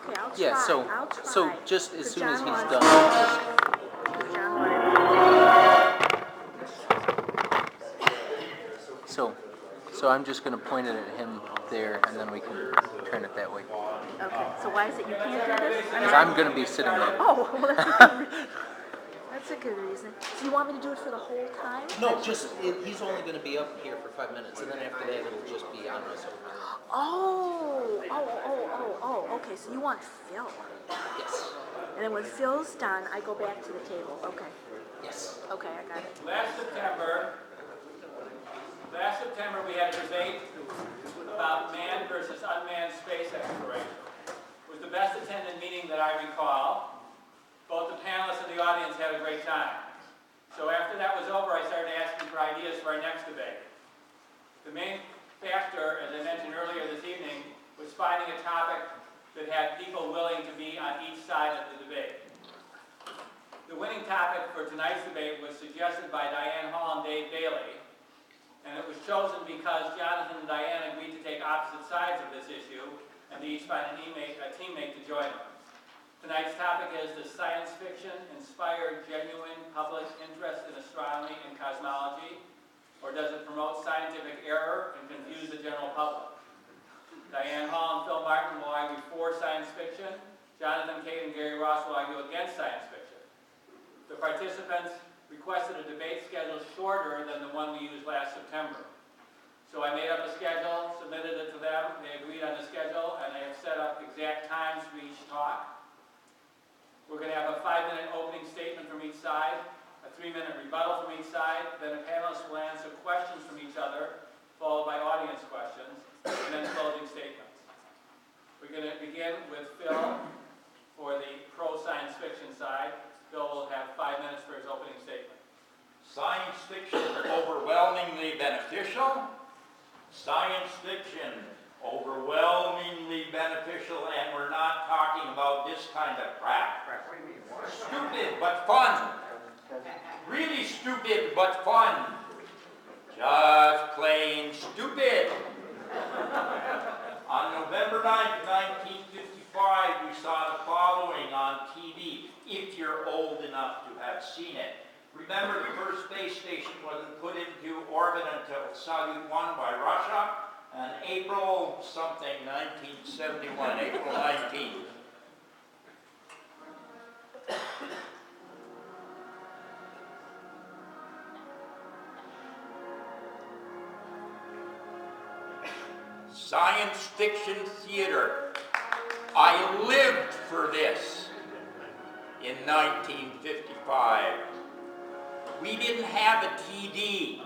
Okay, I'll try. Yeah, so I'll try. so just as soon as he's John done. So I'm just going to point it at him there, and then we can turn it that way. Okay, so why is it you can't do this? Because I'm going to be sitting there. Oh, well, that's a good reason. So you want me to do it for the whole time? No, he's only going to be up here for 5 minutes, and then after that it'll just be on us over there. Oh, okay, so you want Phil. Yes. And then when Phil's done, I go back to the table. Okay. Yes. Okay, I got it. Last September we had a debate about manned versus unmanned space exploration. It was the best attended meeting that I recall. Both the panelists and the audience had a great time. So after that was over, I started asking for ideas for our next debate. The main factor, as I mentioned earlier this evening, was finding a topic that had people willing to be on each side of the debate. The winning topic for tonight's debate was suggested by Diane Hall and Dave Bailey, and it was chosen because Jonathan and Diane agreed to take opposite sides of this issue and to each find a teammate to join them. Tonight's topic is, does science fiction inspire genuine public interest in astronomy and cosmology, or does it promote scientific error and confuse the general public? Diane Hall and Phil Martin will argue for science fiction. Jonathan, Kade, and Gary Ross will argue against science fiction. The participants requested a debate schedule shorter than the one we used last September. So I made up a schedule, submitted it to them, they agreed on the schedule, and they have set up exact times for each talk. We're going to have a 5-minute opening statement from each side, a 3-minute rebuttal from each side, then the panelists will answer questions from each other, followed by audience questions, and then closing statements. We're going to begin with Phil for the pro-science fiction side. Phil will have 5 minutes for his opening statement. Science fiction overwhelmingly beneficial. Science fiction overwhelmingly beneficial, and we're not talking about this kind of crap. Stupid but fun. Really stupid but fun. Just plain stupid. On November 9th, 1955, we saw the following on TV, if you're old enough to have seen it. Remember, the first space station wasn't put into orbit until Salyut 1 by Russia, on April something, 1971, April 19th. Science fiction theater. I lived for this in 1955. We didn't have a TD.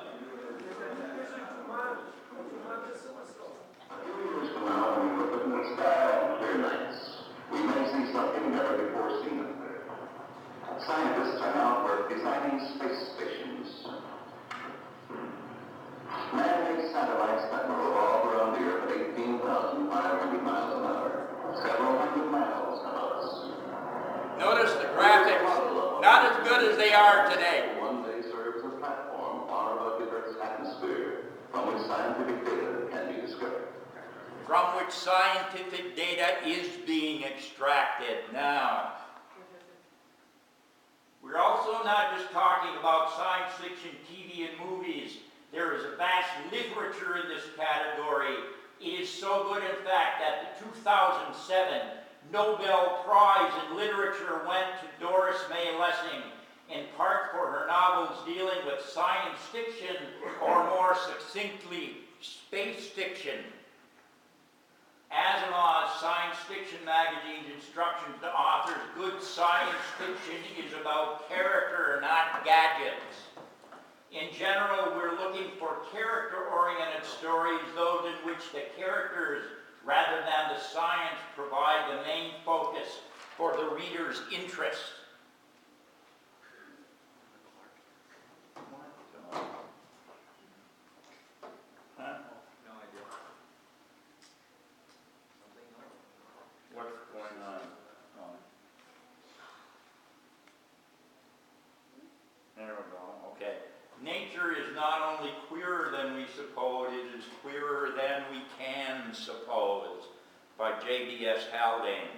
We may see something never before seen up there. Scientists are now work designing space stations. Man-made satellites that will revolve around the Earth at 18,500 miles an hour, several hundred miles above us. Notice the graphics, not as good as they are today. One day serves as a platform far above the Earth's atmosphere, from which scientific data can be discovered. From which scientific data is being extracted now. We're also not just talking about science fiction, TV, and movies. There is a vast literature in this category. It is so good, in fact, that the 2007 Nobel Prize in Literature went to Doris May Lessing, in part for her novels dealing with science fiction, or more succinctly, space fiction. Asimov's Science Fiction magazine's instructions to authors: good science fiction is about character, not gadgets. In general, we're looking for character-oriented stories, those in which the characters, rather than the science, provide the main focus for the reader's interest. What's going on? There we go. Okay. Nature is not only queerer than we suppose, it is queerer than we can suppose, by J.B.S. Haldane.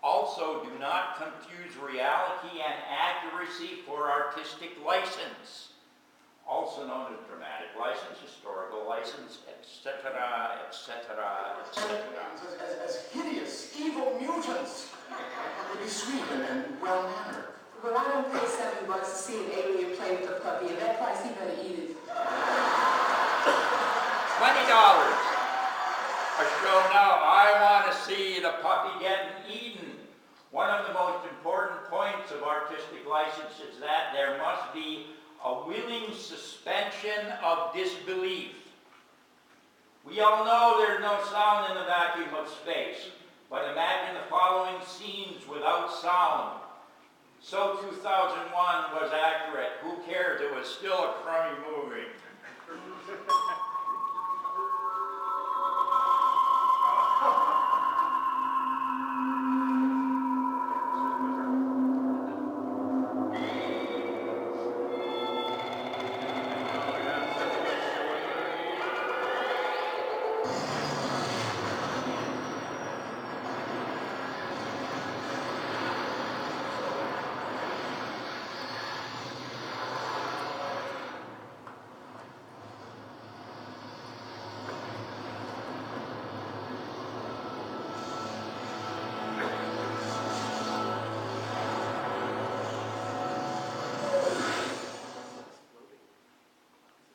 Also, do not confuse reality and accuracy for artistic license, also known as dramatic license, historical license, etc., etc., etc. As hideous, evil mutants. They be sweet and well-mannered. But I don't pay $7 to see an alien play with a puppy, and that price, he better eat it. $20 a show now. I want to see the puppy getting eaten. One of the most important points of artistic license is that there must be a willing suspension of disbelief. We all know there's no sound in the vacuum of space, but imagine the following scenes without sound. So 2001 was accurate. Who cares? It was still a crummy movie.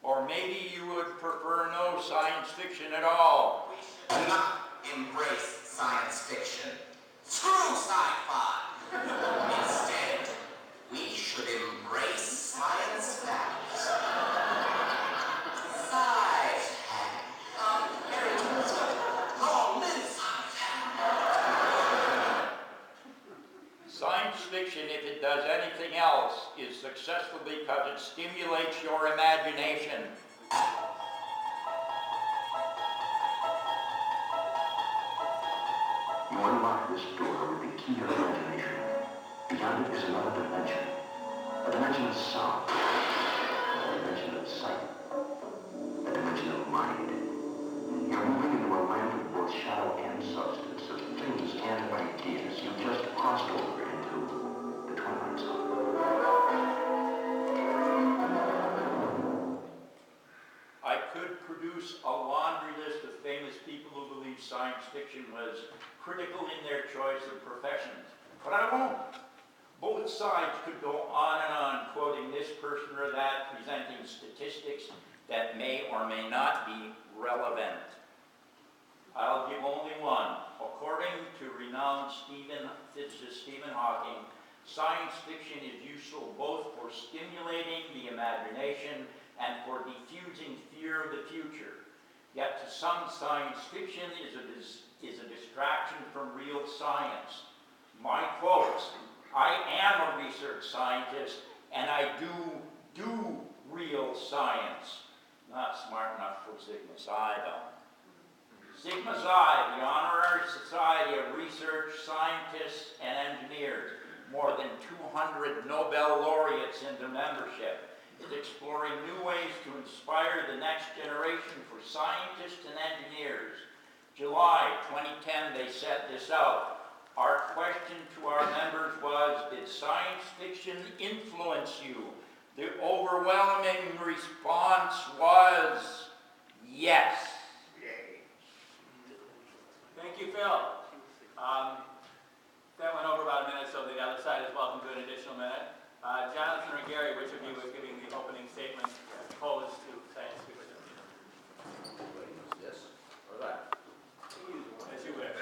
Or maybe you would prefer no science fiction at all. We should not embrace science fiction. Screw sci-fi. Instead, we should embrace science fact. Sci-fact. Very interesting. Long live sci-fact. Science fiction, if it does anything else, is successful because it stimulates your imagination. You unlock this door with the key of imagination. Beyond it is another dimension. A dimension of sound. A dimension of sight. A dimension of mind. You're moving into a land of both shadow and substance, of things and ideas. You just crossed over into the twilight zone. I could produce a laundry list of famous people who believe science fiction was critical in their choice of professions, but I won't. Both sides could go on and on, quoting this person or that, presenting statistics that may or may not be relevant. I'll give only one. According to renowned physicist Stephen Hawking, science fiction is useful both for stimulating the imagination and for diffusing fear of the future. Yet to some, science fiction is a distraction from real science. My quotes: I am a research scientist and I do real science. Not smart enough for Sigma Psi though. Sigma Psi, the honorary society of research scientists and engineers, more than 200 Nobel laureates into membership, is exploring new ways to inspire the next generation for scientists and engineers. July 2010, they set this out. Our question to our members was, did science fiction influence you? The overwhelming response was yes. Thank you, Phil. That went over about a minute, so the other side is welcome to an additional minute. Jonathan or Gary, which of you was giving the opening statement opposed to science fiction? This or that? As you wish.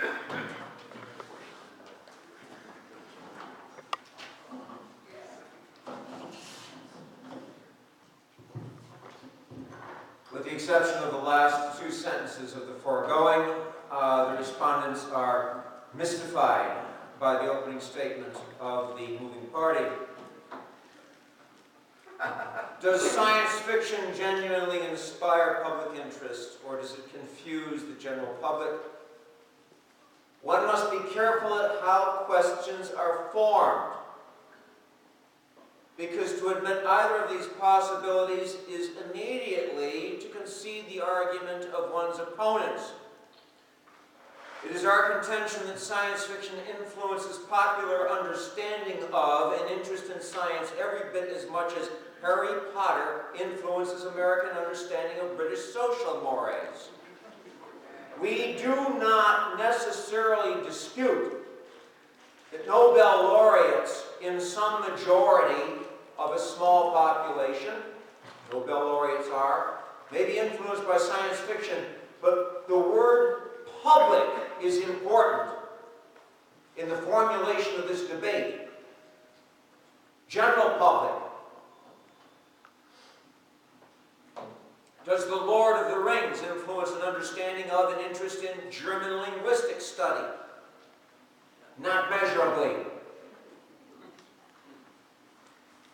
With the exception of the last two sentences of the foregoing, the respondents are mystified by the opening statement of the moving party. Does science fiction genuinely inspire public interest, or does it confuse the general public? One must be careful at how questions are formed, because to admit either of these possibilities is immediately to concede the argument of one's opponents. It is our contention that science fiction influences popular understanding of and interest in science every bit as much as Harry Potter influences American understanding of British social mores. We do not necessarily dispute that Nobel laureates in some majority of a small population, Nobel laureates are, may be influenced by science fiction, but the word public is important in the formulation of this debate. General public. Does The Lord of the Rings influence an understanding of and interest in German linguistic study? Not measurably.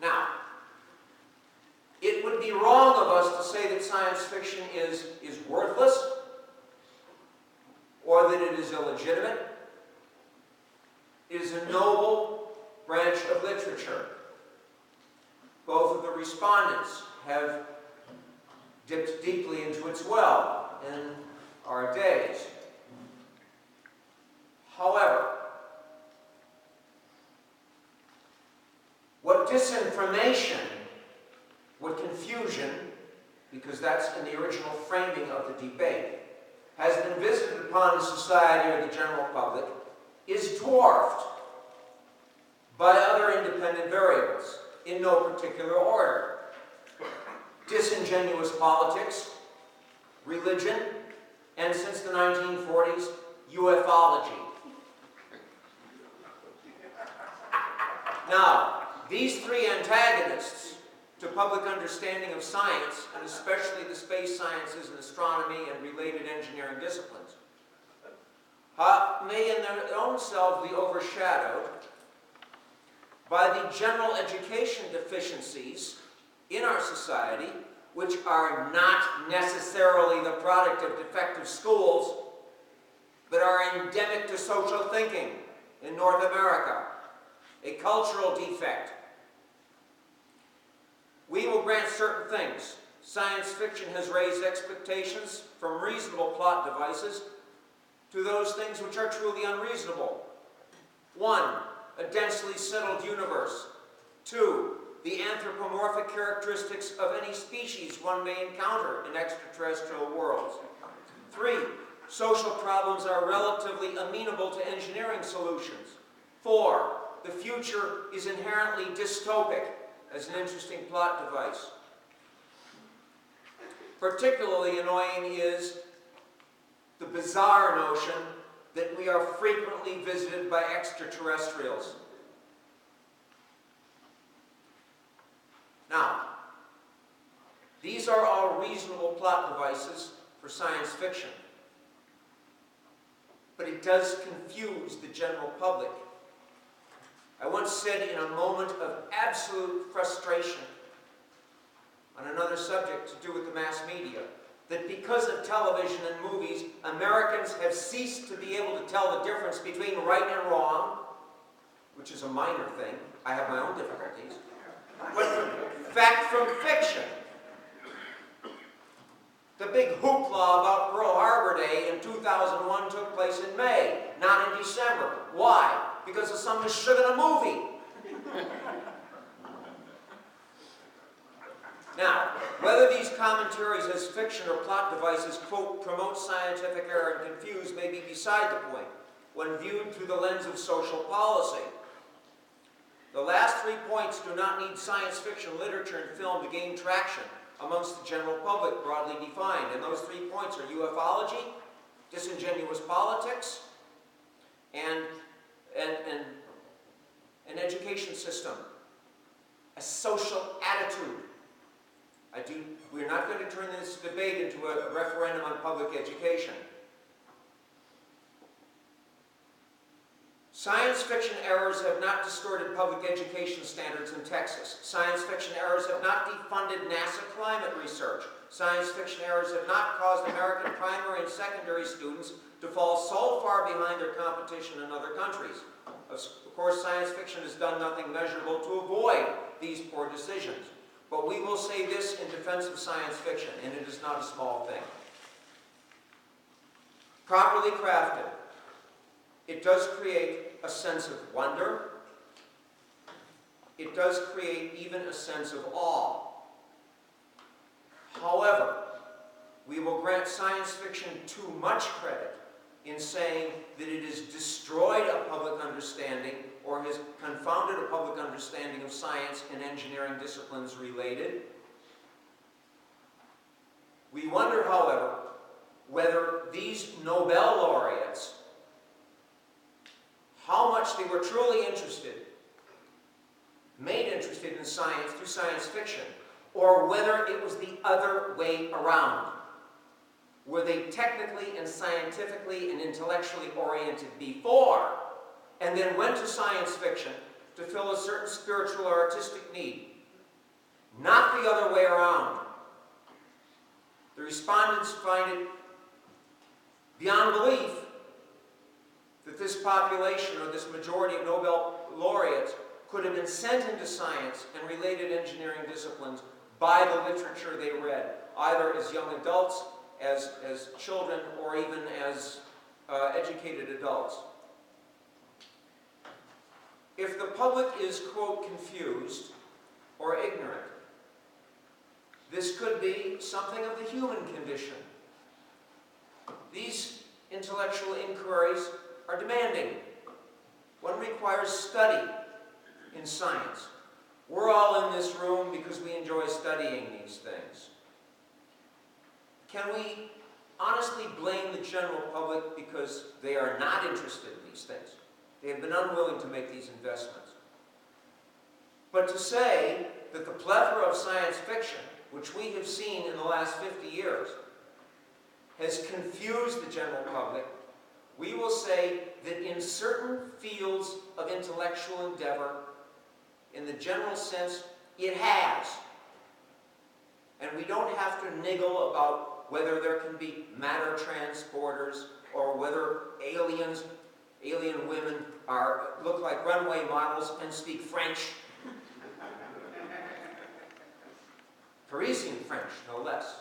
Now, it would be wrong of us to say that science fiction is worthless, or that it is illegitimate. It is a noble branch of literature. Both of the respondents have dipped deeply into its well in our days. However, what disinformation, what confusion, because that's in the original framing of the debate, has been visited upon the society or the general public is dwarfed by other independent variables in no particular order. Disingenuous politics, religion, and since the 1940s, ufology. Now, these three antagonists to public understanding of science, and especially the space sciences and astronomy and related engineering disciplines, may in their own selves be overshadowed by the general education deficiencies in our society, which are not necessarily the product of defective schools, but are endemic to social thinking in North America, a cultural defect. We will grant certain things. Science fiction has raised expectations from reasonable plot devices to those things which are truly unreasonable. 1, a densely settled universe. 2, the anthropomorphic characteristics of any species one may encounter in extraterrestrial worlds. 3, social problems are relatively amenable to engineering solutions. 4, the future is inherently dystopic as an interesting plot device. Particularly annoying is the bizarre notion that we are frequently visited by extraterrestrials. Now, these are all reasonable plot devices for science fiction, but it does confuse the general public. I once said in a moment of absolute frustration on another subject to do with the mass media, that because of television and movies, Americans have ceased to be able to tell the difference between right and wrong, which is a minor thing. I have my own difficulties. But fact from fiction. The big hoopla about Pearl Harbor Day in 2001 took place in May, not in December. Why? Because of some sugar in a movie. Now, whether these commentaries as fiction or plot devices, quote, promote scientific error and confuse may be beside the point when viewed through the lens of social policy. The last 3 points do not need science fiction literature and film to gain traction amongst the general public, broadly defined. And those 3 points are ufology, disingenuous politics, and an education system, a social attitude. We're not going to turn this debate into a referendum on public education. Science fiction errors have not distorted public education standards in Texas. Science fiction errors have not defunded NASA climate research. Science fiction errors have not caused American primary and secondary students to fall so far behind their competition in other countries. Of course, science fiction has done nothing measurable to avoid these poor decisions. But we will say this in defense of science fiction, and it is not a small thing. Properly crafted, It does create a sense of wonder. It does create even a sense of awe. However, we will grant science fiction too much credit in saying that it has destroyed a public understanding or has confounded a public understanding of science and engineering disciplines related. We wonder, however, whether these Nobel laureates, how much they were truly made interested in science through science fiction, or whether it was the other way around. Were they technically and scientifically and intellectually oriented before, and then went to science fiction to fill a certain spiritual or artistic need? Not the other way around. The respondents find it beyond belief that this population, or this majority of Nobel laureates, could have been sent into science and related engineering disciplines by the literature they read, either as young adults, as children, or even as educated adults. If the public is, quote, confused or ignorant, this could be something of the human condition. These intellectual inquiries are demanding. One requires study in science. We're all in this room because we enjoy studying these things. Can we honestly blame the general public because they are not interested in these things? They have been unwilling to make these investments. But to say that the plethora of science fiction, which we have seen in the last 50 years, has confused the general public, we will say that in certain fields of intellectual endeavor, in the general sense, it has. And we don't have to niggle about whether there can be matter transporters or whether alien women look like runway models and speak French. Parisian French, no less.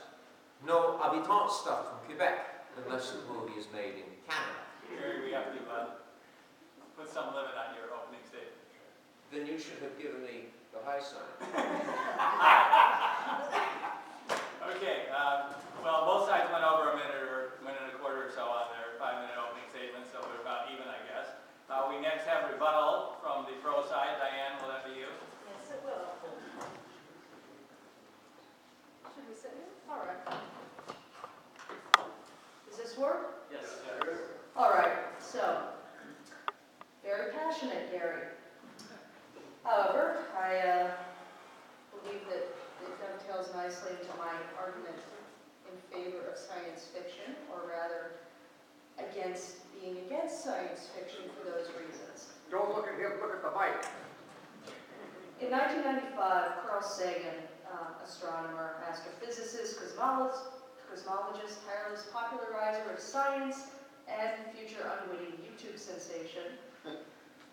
No habitant stuff from Quebec, unless the movie is made in Canada. Gary, we have to put some limit on your opening statement. Then you should have given me the high sign. Okay, well, both sides went over a minute and a quarter or so on their 5-minute opening statements, so we're about even, I guess. We next have rebuttal from the pro side. Diane, will that be you? Yes, it will. Should we sit here? All right. Does this work? Yes. All right, so, very passionate, Gary. However, I believe that it dovetails nicely into my argument in favor of science fiction, or rather, being against science fiction for those reasons. Don't look at him, look at the mic. In 1995, Carl Sagan, astronomer, astrophysicist, cosmologist, tireless popularizer of science, and future unwitting YouTube sensation,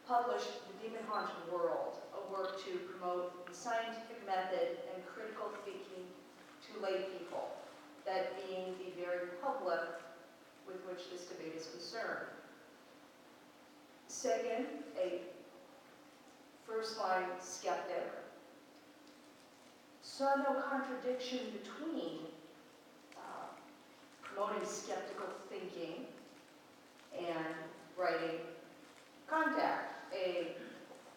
published The Demon-Haunted World, a work to promote the scientific method and critical thinking to lay people, that being the very public with which this debate is concerned. Sagan, a first-line skeptic, saw no contradiction between promoting skeptical thinking and writing Contact, a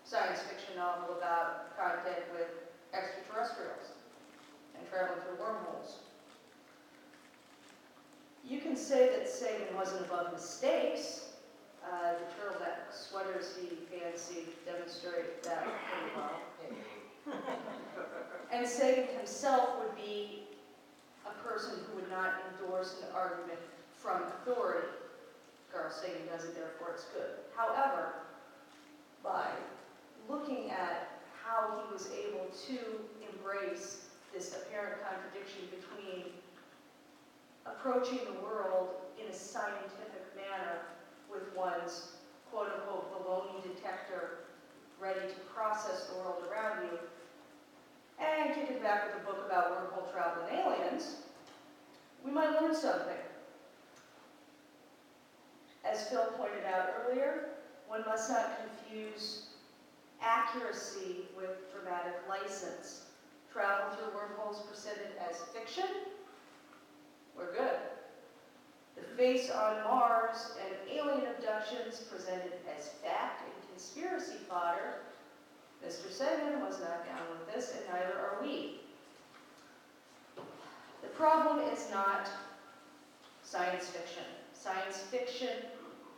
science fiction novel about contact with extraterrestrials and traveling through wormholes. You can say that Sagan wasn't above mistakes. The turtleneck sweaters he fancied demonstrate that pretty well. And Sagan himself would be a person who would not endorse an argument from authority. Carl Sagan does it, therefore it's good. However, by looking at how he was able to embrace this apparent contradiction between approaching the world in a scientific manner with one's quote-unquote baloney detector ready to process the world around you, and kick it back with a book about wormhole travel and aliens, we might learn something. as Phil pointed out earlier, one must not confuse accuracy with dramatic license. Travel through wormholes presented as fiction, we're good. The face on Mars and alien abductions presented as fact and conspiracy fodder. Mr. Sagan was not down with this, and neither are we. The problem is not science fiction. Science fiction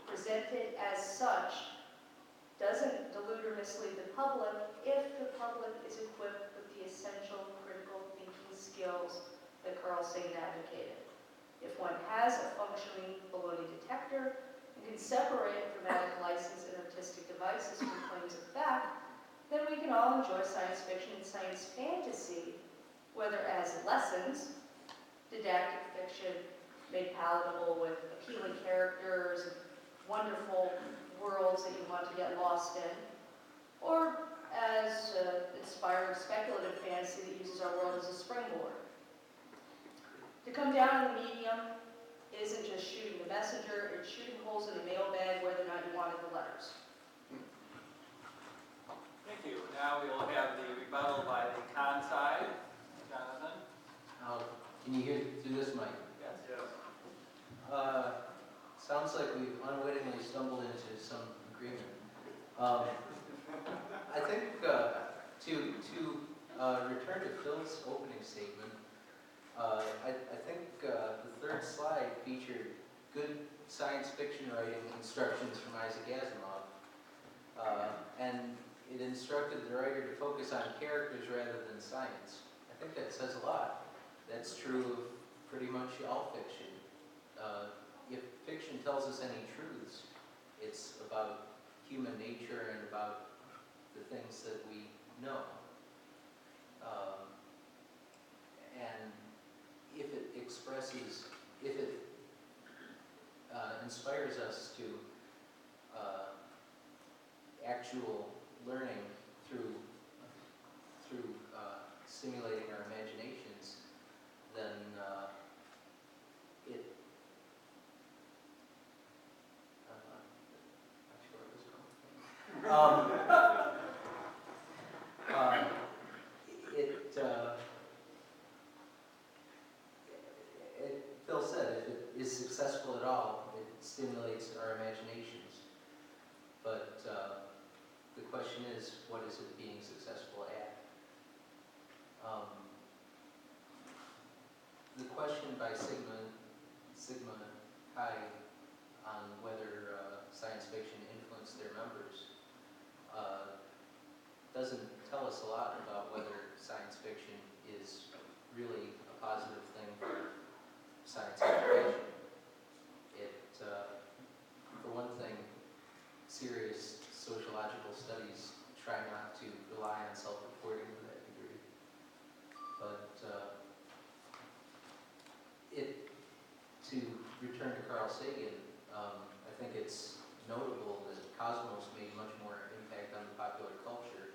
presented as such doesn't delude or mislead the public if the public is equipped with the essential critical thinking skills that Carl Sagan advocated. If one has a functioning baloney detector and can separate dramatic license and artistic devices from claims of fact, then we can all enjoy science fiction and science fantasy, whether as lessons, didactic fiction made palatable with appealing characters and wonderful worlds that you want to get lost in, or as inspiring speculative fantasy that uses our world as a springboard. To come down on the medium isn't just shooting the messenger, it's shooting holes in the mailbag whether or not you wanted the letters. Thank you. Now we will have the rebuttal by the con side. Jonathan? Can you hear through this mic? Yes. Sounds like we've unwittingly stumbled into some agreement. I think to return to Phil's opening statement, I think the third slide featured good science fiction writing instructions from Isaac Asimov, and it instructed the writer to focus on characters rather than science. I think that says a lot. That's true of pretty much all fiction. If fiction tells us any truths, it's about human nature and about the things that we know. And if it inspires us to actual learning through stimulating our imaginations, then it not sure where this is going. Phil said, if it is successful at all, it stimulates our imaginations. But the question is, what is it being successful at? The question by Sigma Kade on whether science fiction influenced their members doesn't tell us a lot about whether science fiction is really a positive thing for science education. For one thing, serious sociological studies try not to rely on self-reporting to that degree. But to return to Carl Sagan, I think it's notable that Cosmos made much more impact on the popular culture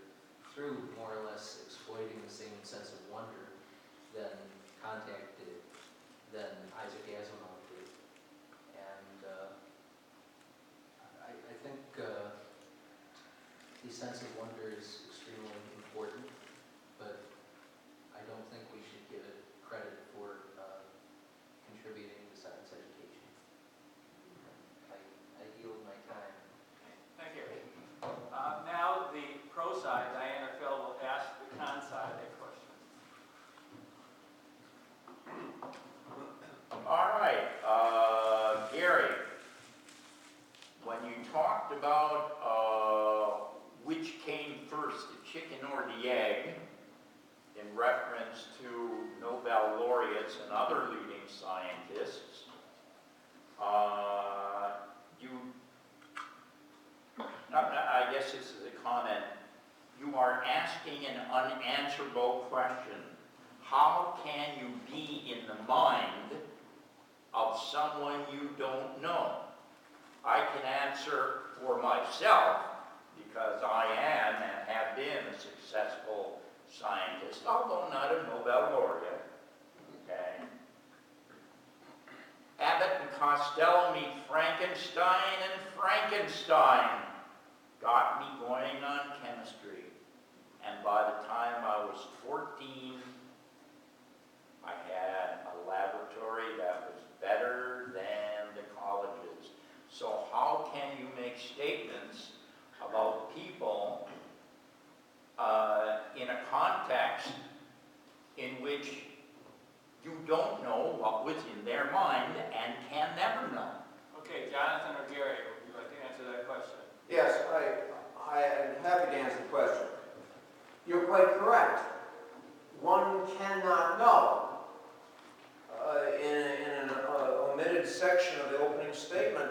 through more or less exploiting the same sense of wonder than Contact did, than Isaac Asimov did. And I think the sense of wonder is extremely important, but I don't think we should give it credit for contributing to science education. I yield my time. Thank you. Now the pro side, Diane or Phil, will ask the con side a question. All right, Gary, when you talked about which came first, the chicken or the egg, in reference to Nobel laureates and other leading scientists, I guess this is a comment, you are asking an unanswerable question. How can you be in the mind of someone you don't know? I can answer for myself because I am and have been a successful scientist, although not a Nobel laureate. Okay? Abbott and Costello meet Frankenstein, and Frankenstein got me going on chemistry. And by the time I was 14, I had a laboratory that was better than the colleges. So how can you make statements about people in a context in which you don't know what was in their mind and can never know? Okay, Jonathan or Gary, would you like to answer that question? Yes, I am happy to answer the question. You're quite correct. One cannot know. In an omitted section of the opening statement,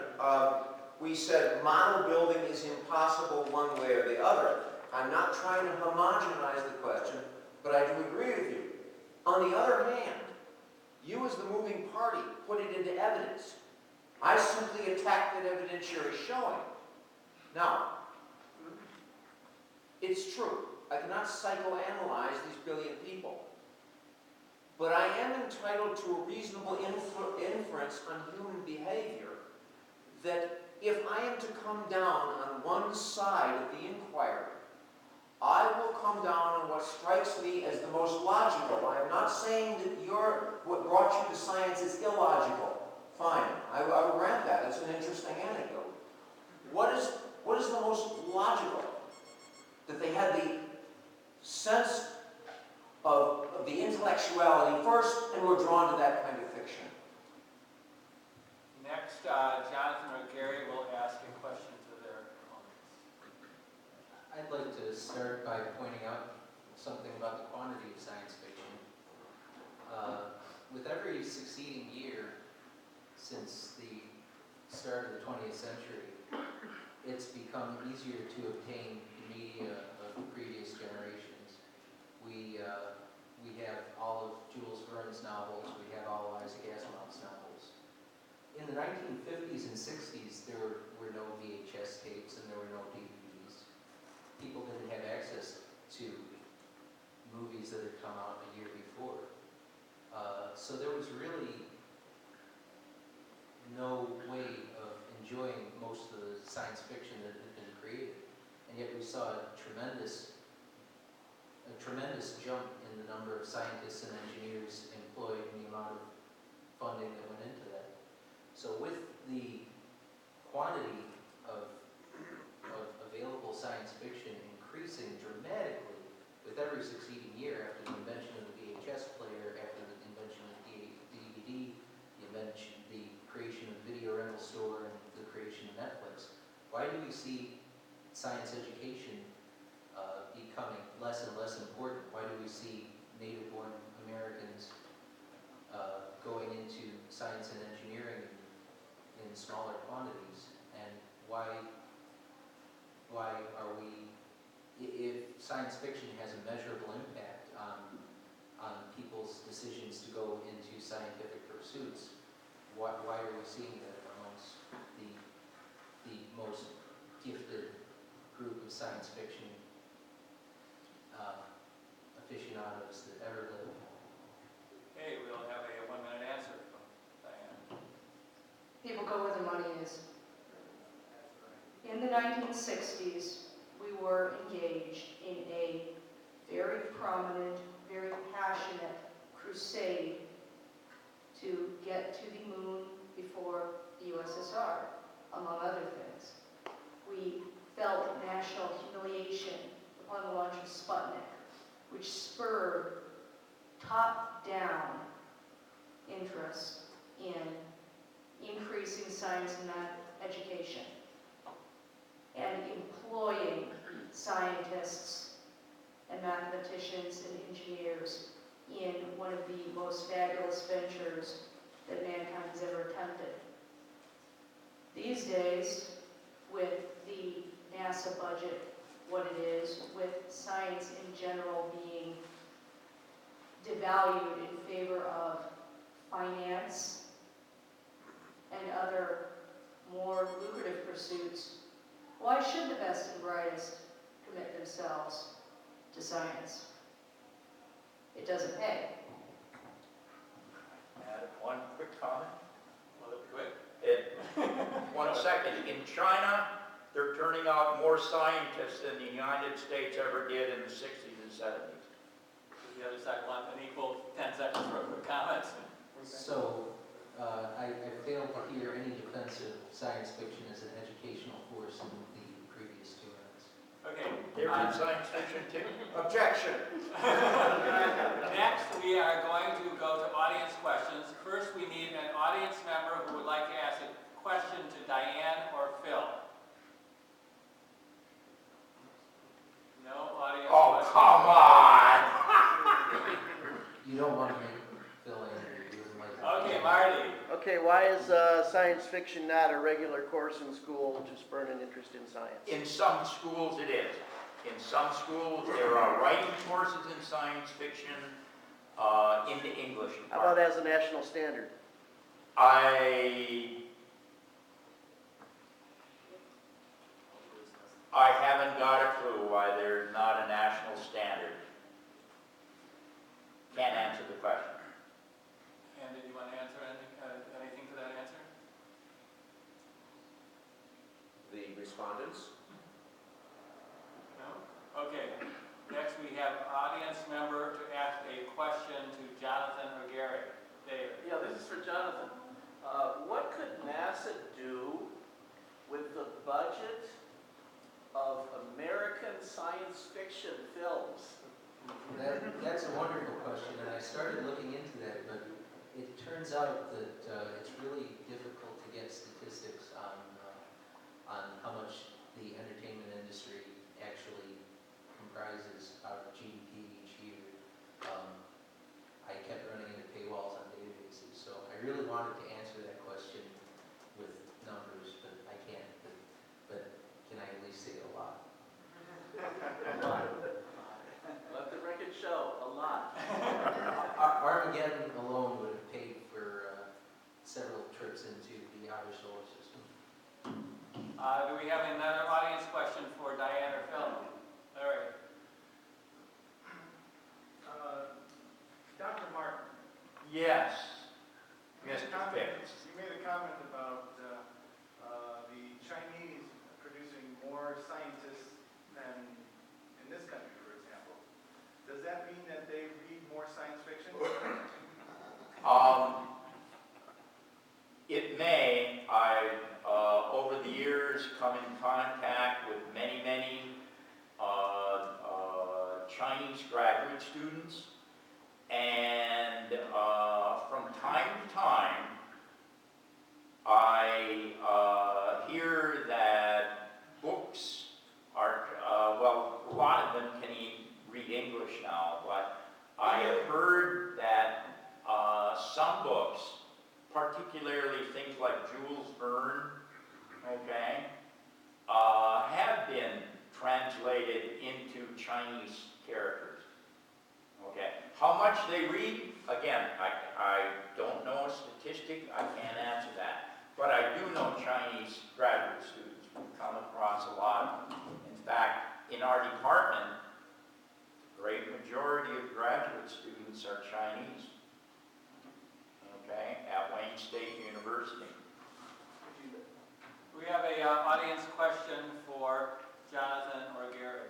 we said model building is impossible one way or the other. I'm not trying to homogenize the question, but I do agree with you. On the other hand, you as the moving party put it into evidence. I simply attacked that evidentiary showing. Now, it's true. I cannot psychoanalyze these billion people. But I am entitled to a reasonable inference on human behavior that if I am to come down on one side of the inquiry, I will come down on what strikes me as the most logical. I am not saying that what brought you to science is illogical. Fine, I will grant that. It's an interesting anecdote. What is the most logical? That they had the sense of the intellectuality first and were drawn to that kind of fiction. Next, Jonathan or Gary will ask a question to their opponents. I'd like to start by pointing out something about the quantity of science fiction. With every succeeding year since the start of the 20th century, it's become easier to obtain the media of previous generations. We have all of Jules Verne's novels, we have all of Isaac Asimov's novels. In the 1950s and 60s, there were no VHS tapes and there were no DVDs. People didn't have access to movies that had come out a year before. So there was really no way of enjoying most of the science fiction that had been created. And yet we saw a tremendous jump in the number of scientists and engineers employed and the amount of funding that went into that. So with the quantity of available science fiction increasing dramatically with every succeeding year after the invention of the VHS player, after the invention of the DVD, the creation of the video rental store, and the creation of Netflix, why do we see science education becoming less and less important? Why do we see native-born Americans going into science and engineering in smaller quantities? And why are we, if science fiction has a measurable impact on people's decisions to go into scientific pursuits, why are we seeing that amongst the most gifted group of science fiction aficionados that ever lived? Okay, we'll have a 1-minute answer from Diane. People go where the money is. In the 1960s, we were engaged in a very prominent, very passionate crusade to get to the moon before the USSR, among other things. We felt national humiliation upon the launch of Sputnik, which spurred top-down interest in increasing science and math education and employing scientists and mathematicians and engineers in one of the most fabulous ventures that mankind has ever attempted. These days, with the NASA budget what it is, with science in general being devalued in favor of finance and other more lucrative pursuits, why should the best and brightest commit themselves to science? It doesn't pay. Add one quick comment. Well, 1 second. In China, they're turning out more scientists than the United States ever did in the 60s and 70s. Does the other side want an equal 10 seconds for quick comments? So, I failed to hear any defense of science fiction as an educational force in the previous 2 minutes. Okay. They were in science fiction too. Objection. Next, we are going to go to audience questions. First, we need an audience member who would like to ask a question to Diane or Phil. No audience Oh, questions. come on! You don't want to make Phil angry. He doesn't like that. Okay, Marty. Okay, why is science fiction not a regular course in school to spur an interest in science? In some schools it is. In some schools there are writing courses in science fiction in the English How about department. as a national standard? I haven't got a clue why there's not a national standard. Can't answer the question. And did you want to answer anything to that answer? The respondents? No? Okay. Next, we have audience member to ask a question to Jonathan or Gary. David. Yeah, this is for Jonathan. What could NASA do with the budget of American science fiction films? That's a wonderful question, and I started looking into that, but it turns out that it's really difficult to get statistics on how much the entertainment industry actually comprises out of GDP each year. I kept running into paywalls on databases, so I really wanted to answer that question with numbers, but I can't. But can I at least say a lot? Let the record show, a lot. Armageddon alone would have paid for several trips into the outer solar system. Do we have another audience question for Diane or Phil? Larry. Dr. Martin. Yes, Mr. Pickens. You made a comment about the Chinese producing more scientists than in this country, for example. Does that mean that they read more science fiction? It may. Over the years, come in contact with many Chinese graduate students, and from time to time, I hear that books are, well, a lot of them can read English now, but I have heard that some books, particularly things like Jules Verne, okay, have been translated into Chinese characters. Okay, how much they read, again, I don't know a statistic, I can't answer that. But I do know Chinese graduate students. We've come across a lot of them. In fact, in our department, the great majority of graduate students are Chinese. Okay, at Wayne State University. We have a audience question for Jonathan or Gary.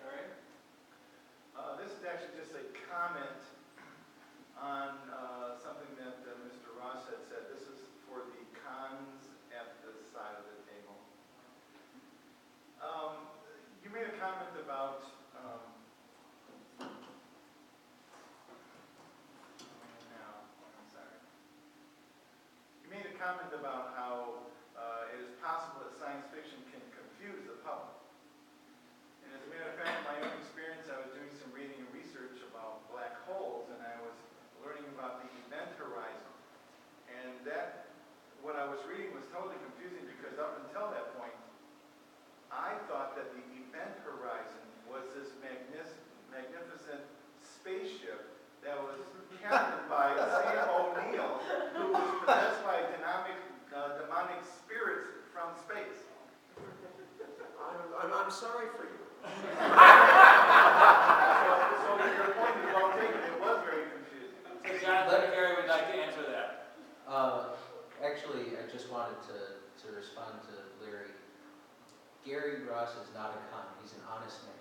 Gary? This is actually just a comment on something that Mr. Ross had said. This is for the cons at the side of the table. You made a comment about You made a comment about how it is possible that science fiction can confuse the public. And as a matter of fact, in my own experience, I was doing some reading and research about black holes, and I was learning about the event horizon. And that, what I was reading was totally confusing because up until that point, I thought that the event horizon was this magnificent spaceship that was captained by Sam O'Neill, who was possessed by demonic spirits from space. I'm sorry for you. So your point is well taken. It was very confusing. So Jonathan or Gary would like to answer that. Actually, I just wanted to Gary Ross is not a con, he's an honest man.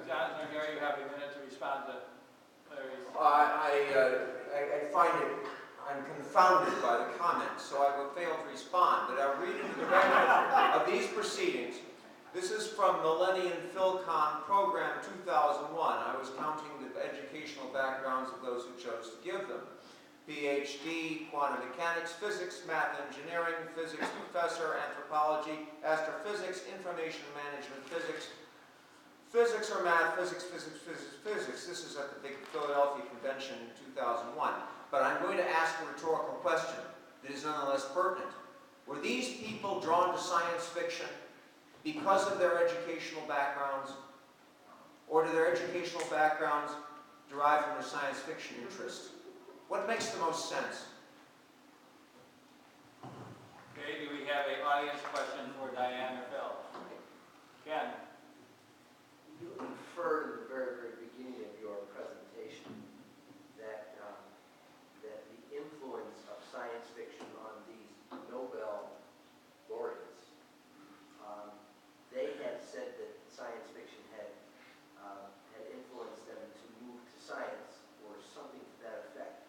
Jonathan or Gary, you have a minute to respond to Larry's. I find it, I'm confounded by the comments, so I will fail to respond, but I'll read into the record of these proceedings. This is from Millennium Philcon Program 2001. I was counting the educational backgrounds of those who chose to give them. PhD, quantum mechanics, physics, math, engineering, physics professor, anthropology, astrophysics, information management, physics, physics or math, physics. This is at the big Philadelphia convention in 2001. But I'm going to ask a rhetorical question that is nonetheless pertinent. Were these people drawn to science fiction because of their educational backgrounds, or do their educational backgrounds derive from their science fiction interest? What makes the most sense? Okay, do we have an audience question for Diane or Phil? Ken? You inferred in the very, very beginning of your presentation that, that the influence of science fiction on these Nobel laureates, they had said that science fiction had influenced them to move to science or something to that effect.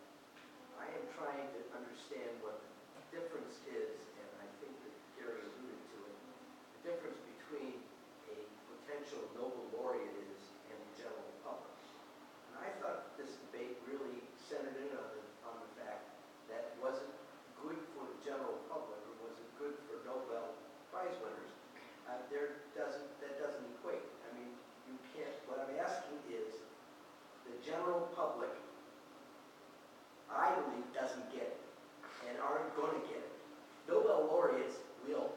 I am trying to understand what the difference is, and I think that Gary alluded to it, the difference between a potential Nobel laureate is and the general public. And I thought this debate really centered in on the fact that was it good for the general public or was it good for Nobel Prize winners? That doesn't equate. I mean, you can't, what I'm asking is the general public, I believe, doesn't get it and aren't going to get it. Nobel laureates will.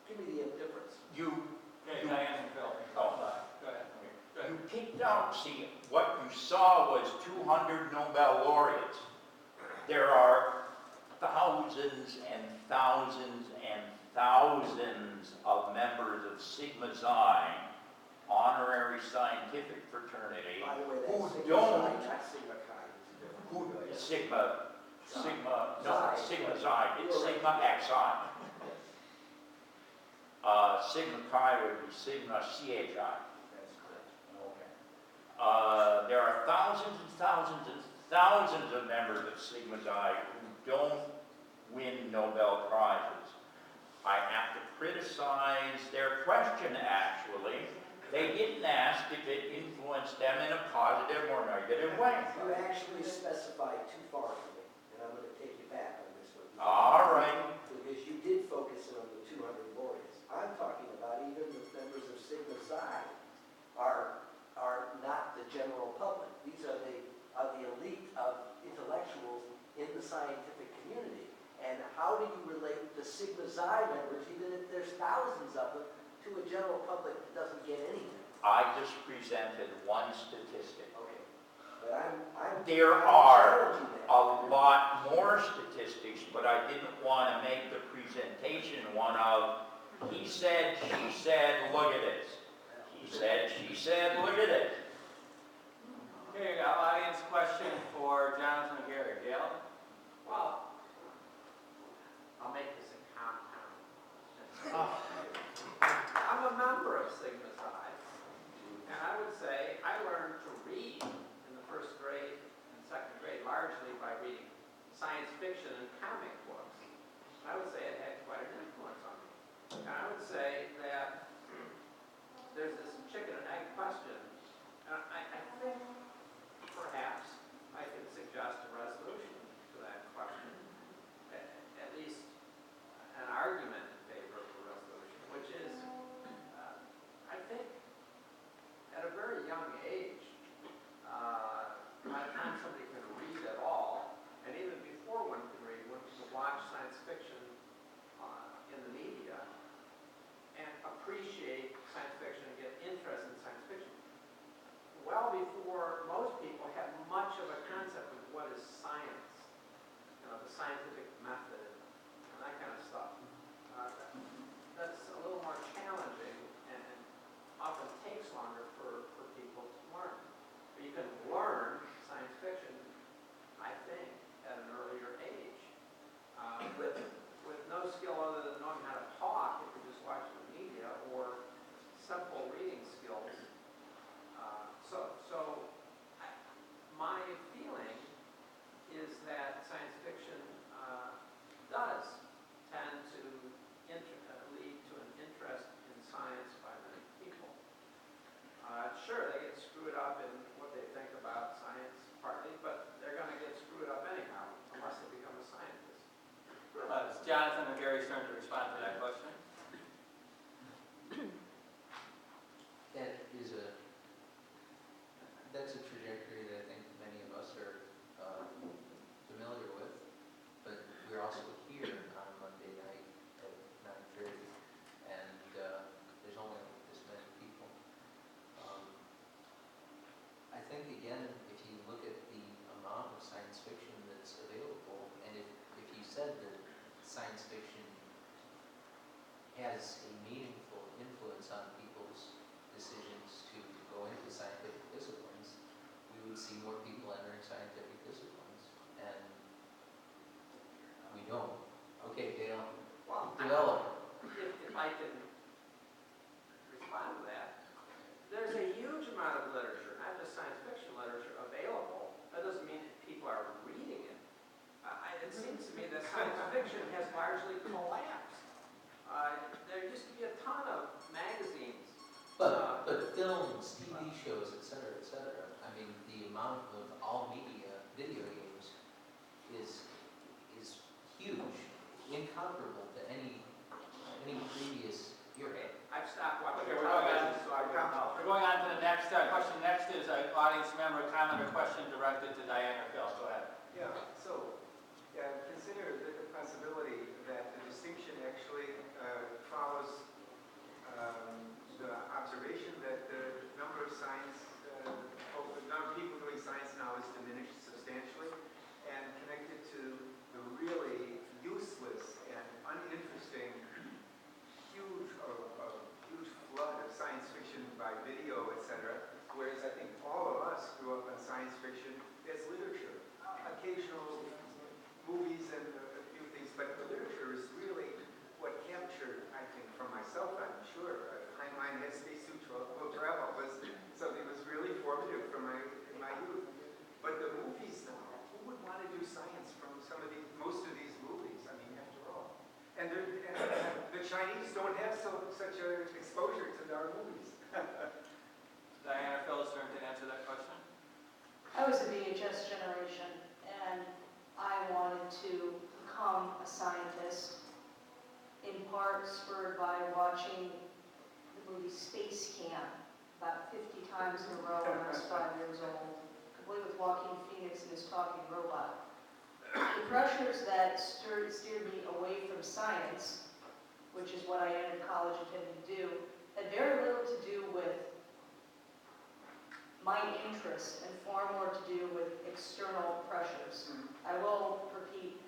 Give me the difference. Okay, Diane and Phil. Oh. Go ahead. Go ahead. You picked out, see, what you saw was 200 Nobel laureates. There are thousands and thousands and thousands of members of Sigma Xi, honorary scientific fraternity, By the way, who that's Sigma don't, Chi, not Sigma Chi. who, Sigma, no, Xi. Sigma Xi, it's Sigma Xi. Sigma Chi would be Sigma CHI. That's correct. Okay. There are thousands and thousands and thousands of members of Sigma Xi who don't win Nobel Prizes. I have to criticize their question, actually. They didn't ask if it influenced them in a positive or negative way. You actually specified too far for me, and I'm going to take you back on this one. All right. Because you did focus on the 200 laureates. I'm talking about even the members of Sigma Xi are not the general public. These are the elite of intellectuals in the scientific community. And how do you relate the Sigma Xi members, even if there's thousands of them, to a general public that doesn't get anything? I just presented one statistic. Okay. But There are a lot more statistics, but I didn't want to make the presentation one of, he said, she said, look at this. He said, she said, look at it. Okay, audience question for Jonathan and Gary. Gail? Well, I'll make this a compound. I'm a member of Sigma Xi, and I would say I learned to read in the first grade and second grade largely by reading science fiction and comic books. I would say it had quite an influence on me. And I would say that there's this chicken and egg question, and I think perhaps I could suggest a resolution to that question, at least an argument in favor of a resolution, which is, I think, at a very young age, by the time somebody can read at all, and even before one can read, one can watch science fiction in the media and appreciate science fiction and get has a meaningful influence on people's decisions to go into scientific disciplines, we would see more people entering scientific disciplines. And we don't. Okay, Dale, Well, develop. if I can respond to that, there's a huge amount of literature, not just science fiction literature, available. That doesn't mean that people are reading it. It seems to me that science fiction has largely collapsed. There used to be a ton of magazines. But films, TV shows, et cetera, I mean, the amount of all media, video games, is huge, incomparable to any previous era. I've stopped watching Okay, television, so I don't know. We're going on to the next question. Next is an audience member comment or question directed to Diane or Phil. Go ahead. Yeah, so consider the possibility that the distinction actually follows the observation that the number of people doing science now is diminished substantially, and connected to the really useless and uninteresting huge flood of science fiction by video, etc. Whereas I think all of us grew up on science fiction as literature. Occasional movies and a few things, but the literature is really what captured, I think, from myself, I'm sure. Heinlein has Spacesuit Will Travel was something that was really formative from my youth. But the movies now, who would want to do science from most of these movies? I mean, after all. And the Chinese don't have such an exposure to our movies. Diane or Phil is turn to answer that question. I was a VHS generation, and I wanted to become a scientist, in part spurred by watching the movie Space Camp about 50 times in a row when I was 5 years old, complete with Joaquin Phoenix and his talking robot. The pressures that steered me away from science, which is what I entered college intending to do, had very little to do with my interests and far more to do with external pressures. I will repeat,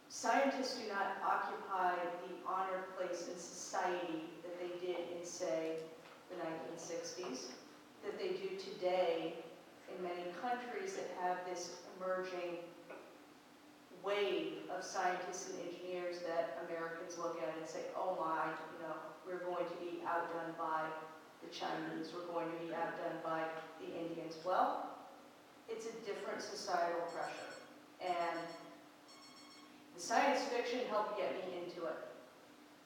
scientists do not occupy the honored place in society that they did in, say, the 1960s, that they do today in many countries that have this emerging wave of scientists and engineers that Americans look at and say, oh my, we're going to be outdone by the Chinese, we're going to be outdone by the Indians. Well, it's a different societal pressure. And the science fiction helped get me into it.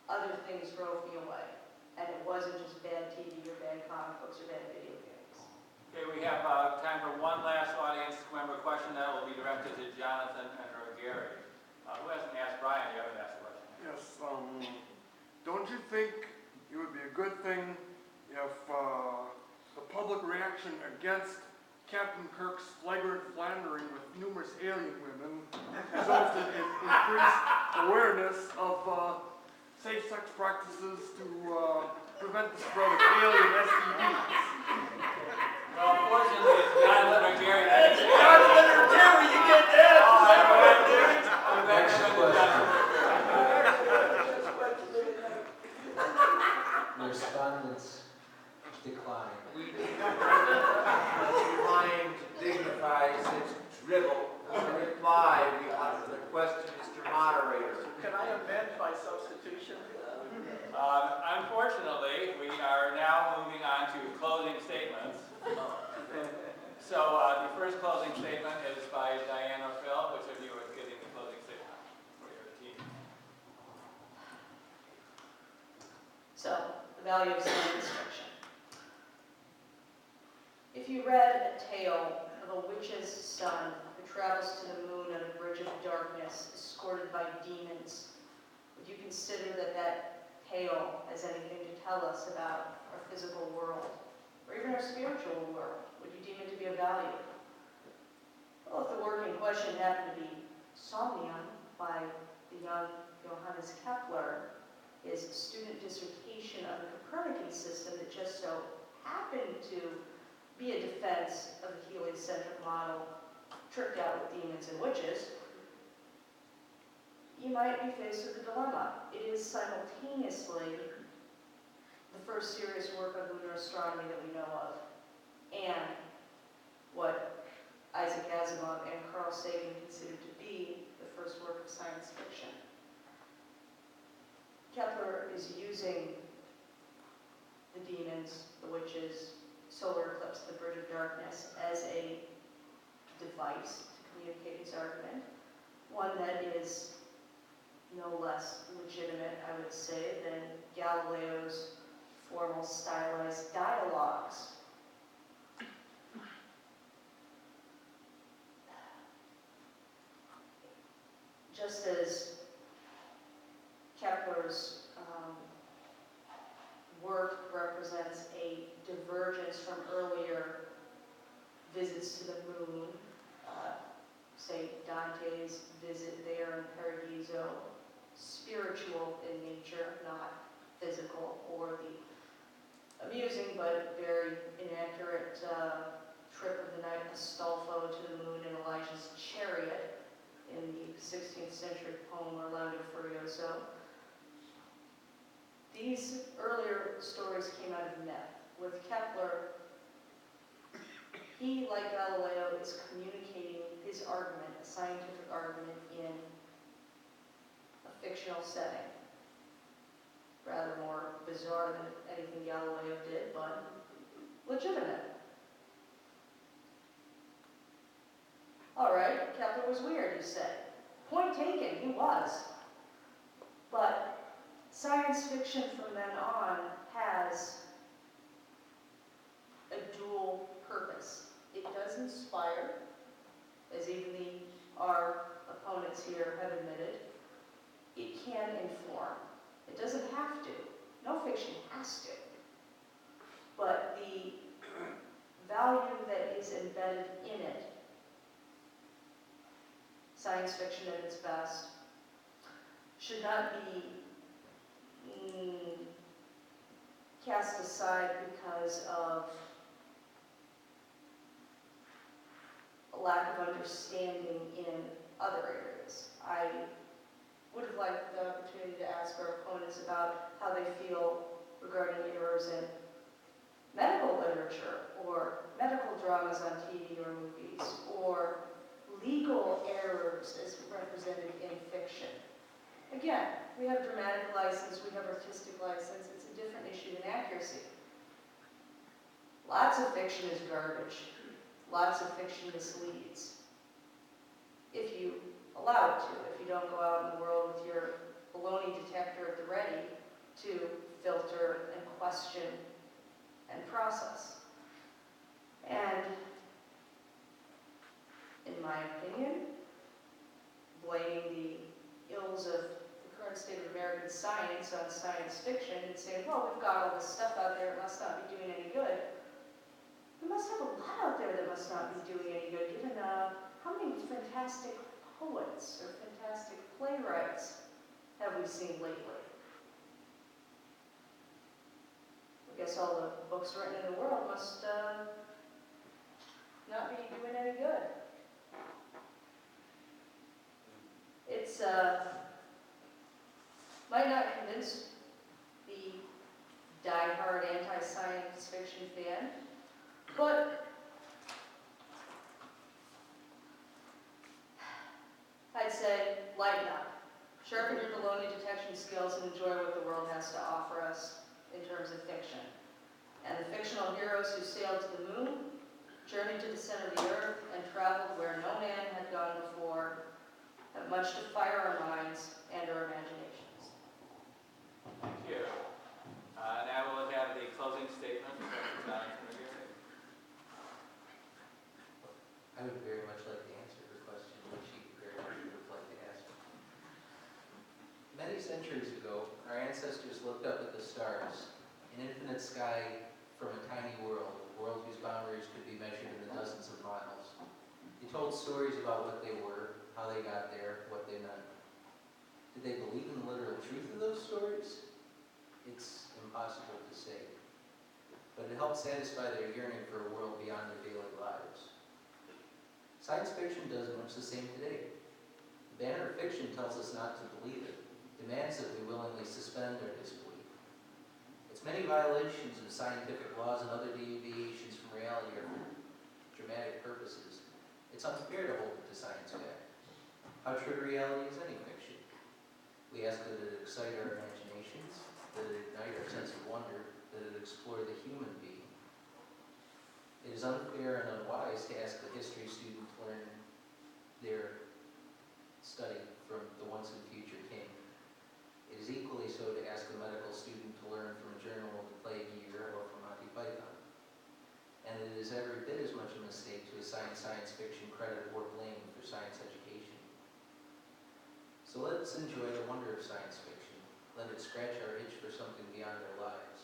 Other things drove me away. And it wasn't just bad TV or bad comic books or bad video games. Okay, we have time for one last audience member question that will be directed to Jonathan and Gary. Who hasn't asked Brian? You haven't asked a question. Yes, don't you think it would be a good thing if the public reaction against Captain Kirk's flagrant philandering with numerous alien women resulted in increased awareness of safe-sex practices to prevent the spread of alien STDs? Well, fortunately, it's Jonathan or Gary. Jonathan or Gary, you get that? Next question. Respondents decline. Trying to dignify such drivel. Reply to the question, Mr. Moderator. Can I amend by substitution? Unfortunately, we are now moving on to closing statements. So the first closing statement is by Diane or Phil. Which of you is giving the closing statement for your team? So, the value of science fiction. If you read a tale of a witch's son who travels to the moon on a bridge of darkness, escorted by demons, would you consider that that tale has anything to tell us about our physical world, or even our spiritual world? Would you deem it to be of value? Well, if the work in question happened to be Somnium by the young Johannes Kepler, his student dissertation on the Copernican system that just so happened to be a defense of the heliocentric model tricked out with demons and witches, you might be faced with a dilemma. It is simultaneously the first serious work on lunar astronomy that we know of, and what Isaac Asimov and Carl Sagan considered to be the first work of science fiction. Kepler is using the demons, the witches, solar eclipse, the bridge of darkness, as a device to communicate his argument, one that is no less legitimate, I would say, than Galileo's formal stylized dialogues. Just as Kepler's work represents a divergence from earlier visits to the moon, say Dante's visit there in Paradiso, spiritual in nature, not physical, or the amusing but very inaccurate trip of the night Astolfo to the moon in Elijah's chariot in the 16th century poem Orlando Furioso. These earlier stories came out of myth. With Kepler, he, like Galileo, is communicating his argument, a scientific argument, in a fictional setting. Rather more bizarre than anything Galileo did, but legitimate. All right, Kepler was weird, you say. Point taken, he was. But science fiction from then on has a dual purpose. It does inspire, as even our opponents here have admitted. It can inform. It doesn't have to. No fiction has to. But the value that is embedded in it, science fiction at its best, should not be cast aside because of a lack of understanding in other areas. I would have liked the opportunity to ask our opponents about how they feel regarding errors in medical literature or medical dramas on TV or movies, or legal errors as represented in fiction. Again, we have dramatic license, we have artistic license, it's a different issue than accuracy. Lots of fiction is garbage. Lots of fiction misleads. If you allow it to, if you don't go out in the world with your baloney detector at the ready to filter and question and process. And in my opinion, blaming the ills of the current state of American science on science fiction and saying, well, we've got all this stuff out there, it must not be doing any good. We must have a lot out there that must not be doing any good, given how many fantastic poets or fantastic playwrights have we seen lately? I guess all the books written in the world must not be doing any good. It's might not convince the die-hard anti-science fiction fan, but I'd say lighten up. Sharpen your baloney detection skills and enjoy what the world has to offer us in terms of fiction. And the fictional heroes who sailed to the moon, journeyed to the center of the earth, and traveled where no man had gone before, have much to fire our minds and our imaginations. Thank you. Now we'll have the closing statement from Jonathan McGarry. I would very much like to answer her question, which she very much would like to ask. Many centuries ago, our ancestors looked up at the stars, an infinite sky from a tiny world, a world whose boundaries could be measured in the dozens of miles. They told stories about what they were, how they got there, what they meant. Did they believe in the literal truth of those stories? It's impossible to say. But it helped satisfy their yearning for a world beyond their daily lives. Science fiction does much the same today. The banner of fiction tells us not to believe it, demands that we willingly suspend our disbelief. Its many violations of scientific laws and other deviations from reality are for dramatic purposes. It's unfair to hold it to science fact. How true to reality is any fiction? We ask that it excite our imaginations, that it ignite our sense of wonder, that it explore the human being. It is unfair and unwise to ask the history student to learn their study from the once and future king. It is equally so to ask a medical student to learn from a journal of the plague year or from Monty Python. And it is every bit as much a mistake to assign science fiction credit or blame for science education. So let's enjoy the wonder of science fiction. Let it scratch our itch for something beyond our lives.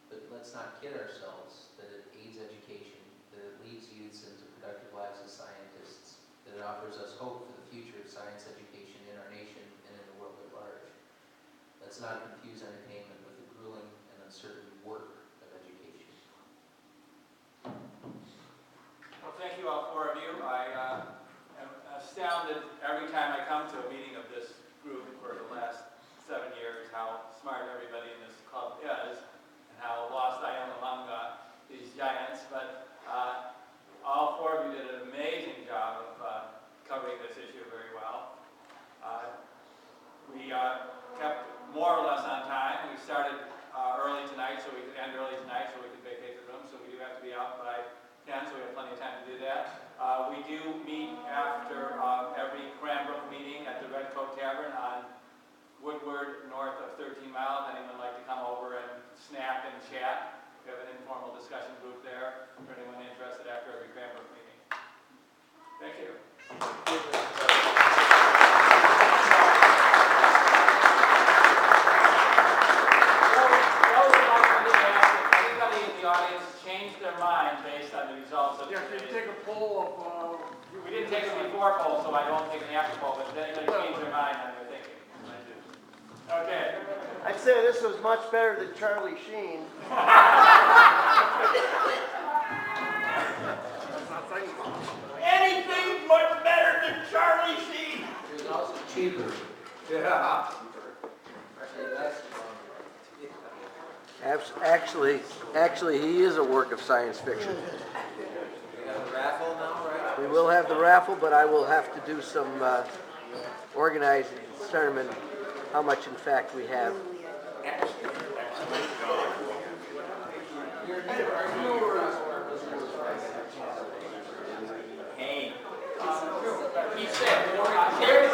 But let's not kid ourselves that it aids education, that it leads youths into productive lives as scientists, that it offers us hope for the future of science education in our nation and in the world at large. Let's not confuse entertainment with the grueling and uncertain work of education. Well, thank you all four of you. I am astounded every time I come to a meeting of this group for the last 7 years how smart everybody in this club is and how lost I am among these giants. But all four of you did an amazing job of covering this issue very well. We kept more or less on time. We started early tonight, so we could end early tonight, so we could vacate the room. So we do have to be out by 10, so we have plenty of time to do that. We do meet after every Cranbrook meeting at the Red Coat Tavern on Woodward, north of 13 Mile. If anyone would like to come over and snack and chat, we have an informal discussion group there for anyone interested after every Cranbrook meeting. Thank you. We didn't take a before poll, so I don't take an after poll, but if anybody changed their mind on their thinking. Okay. I'd say this was much better than Charlie Sheen. Anything's much better than Charlie Sheen. It was also cheaper. Yeah. Actually, he is a work of science fiction. We got a raffle now, right? We will have the raffle, but I will have to do some organizing to determine how much, in fact, we have. Hey, he said, here's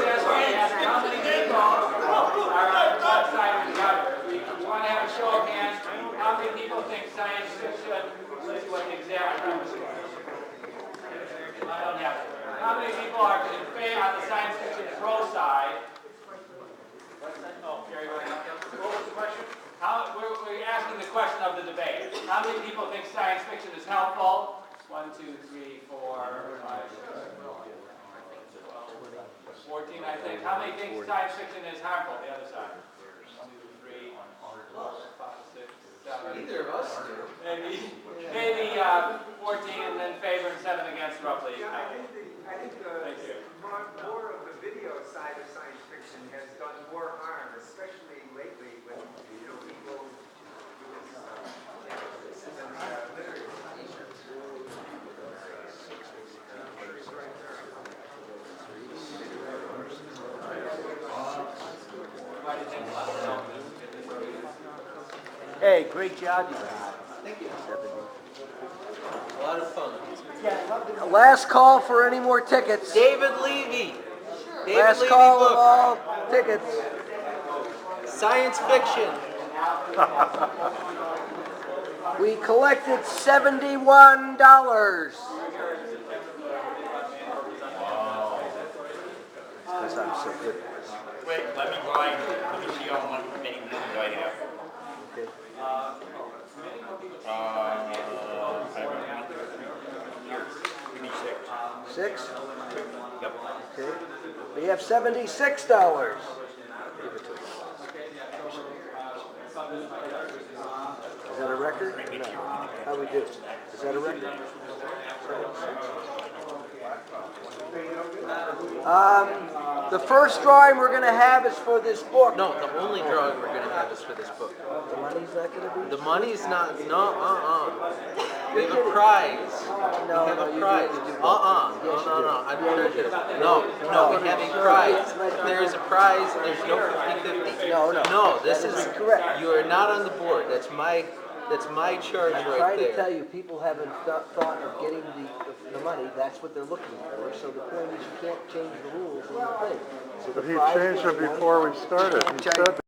how many people are on one side or the other. We want to have a show of hands. How many people think science fiction is what the exact premise is? I don't have it. How many people are in favor on the science fiction pro side? Oh, Gary, what was the question? We're asking the question of the debate. How many people think science fiction is helpful? 1, 2, 3, 4, 5, 6, 14, I think. How many think science fiction is harmful? The other side. 1, 2, 3, 4, 5, 6, 7. Neither of us do. Maybe 14 and then favor and 7 against roughly. Yeah, I think Thank you. more of the video side of science fiction has done more harm, especially lately when people with literature. Hey, great job, you guys. Thank you. A lot of fun. Last call for any more tickets. David Levy. Last Levy call book. of all tickets. Science fiction. We collected $71. Because I'm so good. Wait, let me blind. Let me see how many movies I have. Okay. Here, give me 6. 6? Yep. Okay. We have $76. Is that a record? No. How we do? Is that a record? 76. The first drawing we're gonna have is for this book. No, the only drawing we're gonna have is for this book. The money's not gonna be? The money's not, no, We have a prize. No, We have no, a you prize. do. No, we have a prize. There is a prize, there's no 50-50. No. No, this That is, incorrect. you are not on the board. That's my charge I'm right trying to tell there. you, people haven't thought of getting the money, that's what they're looking for, so the point is you can't change the rules in the thing. So the But he prize changed is it money. before we started. He said